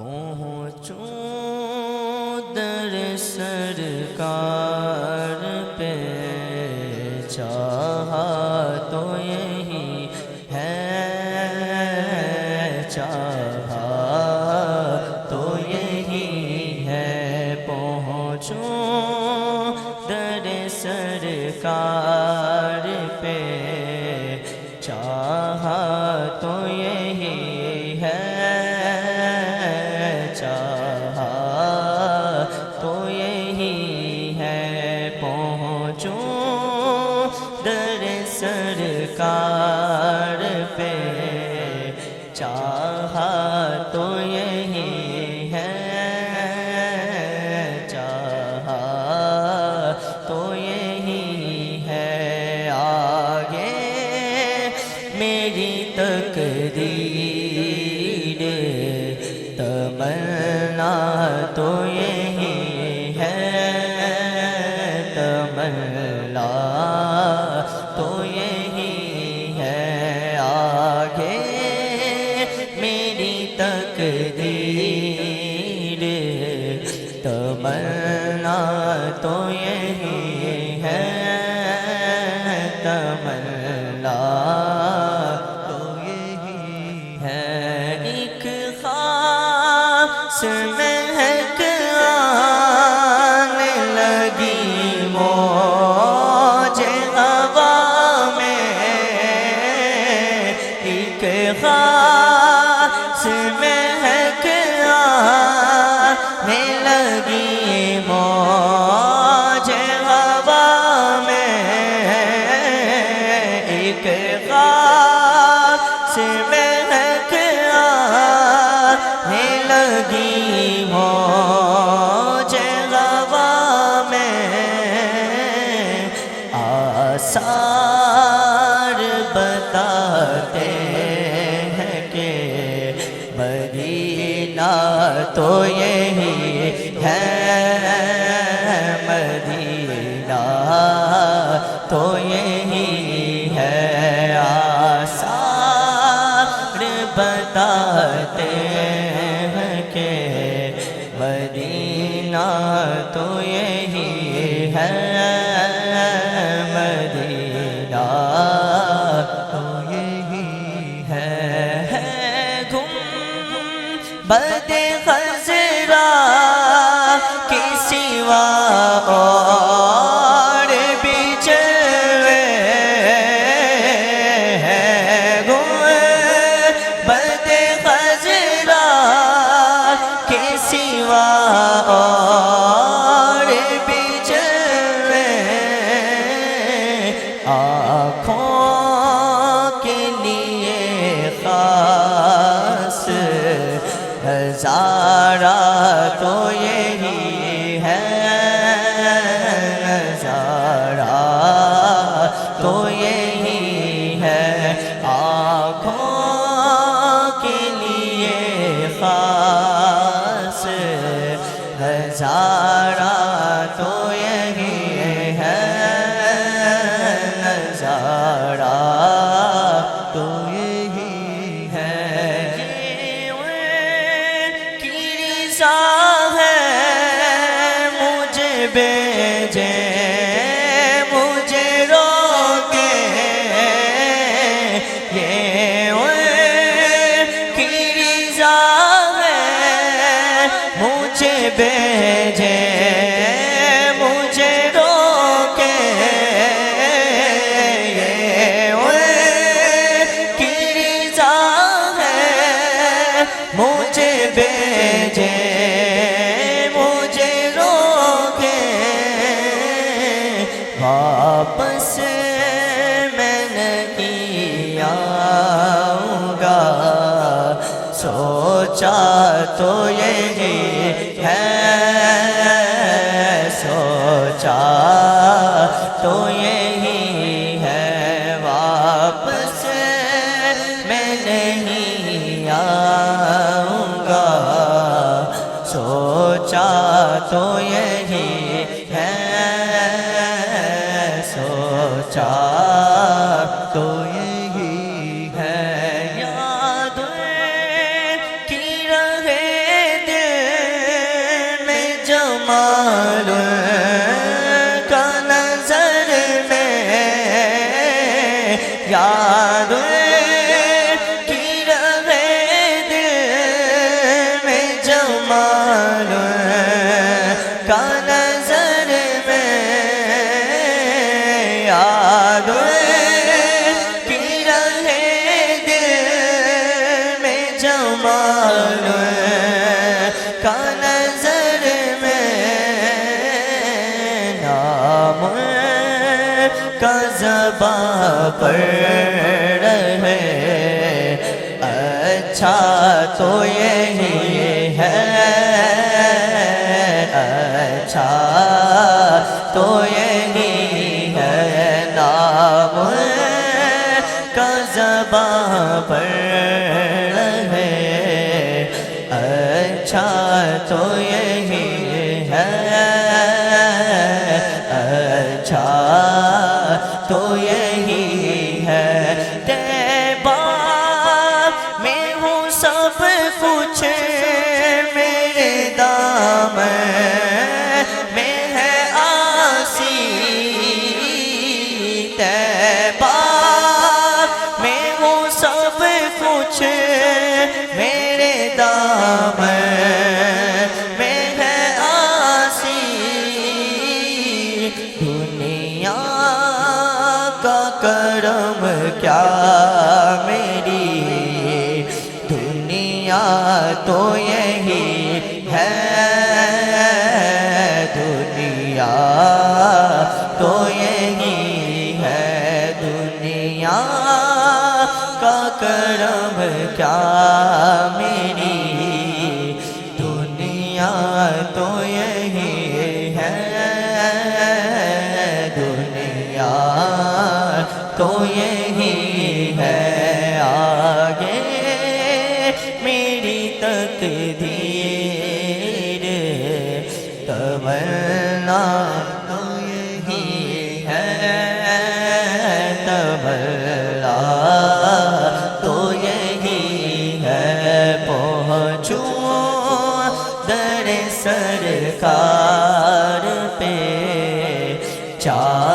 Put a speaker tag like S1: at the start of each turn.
S1: پہنچوں در سرکار پہ، چاہا تو یہی ہے، چاہا تو یہی ہے، پہنچوں در سرکار پہ، چاہا تو یہی ہے، چاہا تو یہی ہے، پہنچوں در سرکار پہ، چاہا تو یہی ہے، چاہا تو یہی ہے، آگے میری تقدیر، تمنا تو یہی ہے، تمنا تو یہی ہے، آگے میری تقدیر، تمنا تو یہی ہے، تمنا تو یہی ہے، ایک خاص مہک آنے لگی موج ہوا میں، ایک خاص مہک آنے لگی موج ہوا میں، ایک خاص مہک آنے لگی موج ہوا میں، آثار بتاتے ہیں کہ مدینہ تو یہی ہے، مدینہ تو یہی ہے، آثار بتاتے ہیں کہ مدینہ تو یہی ہے، مدینہ تو یہی ہے، گنبد خضرا کی سوا اور بھی جلوے ہیں، گنبد خضرا کی سوا اور بھی جلوے، آنکھوں کے لیے خاص نظارہ تو یہی ہے، نظارہ تو یہی ہے، آنکھوں کے لیے خاص نظارہ تو یہی ہے، نظارہ تو یہی ہے، مجھے بھیجے مجھے روکے، یہ ان کی رضا ہے، مجھے بھیجے مجھے روکے، یہ ان کی رضا ہے، مجھے بھیجے واپس میں نہیں آؤں گا، سوچا تو یہی ہے، سوچا تو یہی ہے، واپس میں نہیں آؤں گا، سوچا تو یہی ہے، سوچا تو یہی ہے، یاد کی رہے جمال کا نظر میں یاد کی رہے دل میں جمال کا نظر میں یاد کی رہے دل میں جمال کا نظر میں نام کا زباں پر رہے اچھا تو یہی ہے اچھا تو یہی ہے نام کا زباں پر رہے اچھا تو یہی ہے اچھا تو یہی ہے طیبہ میں ہوں سب کچھ میرے دامن میں ہے آسی طیبہ میں ہوں سب کچھ میرے دامن میں ہے آسی دنیا کا کرم کیا میری دنیا تو یہی ہے دنیا تو یہی ہے دنیا کا کرم کیا میری دنیا تو یہی ہے دنیا تو یہی ہے آگے میری تقدیر تمنا تو یہی ہے تمنا تو یہی ہے پہنچوں در سرکار پہ چار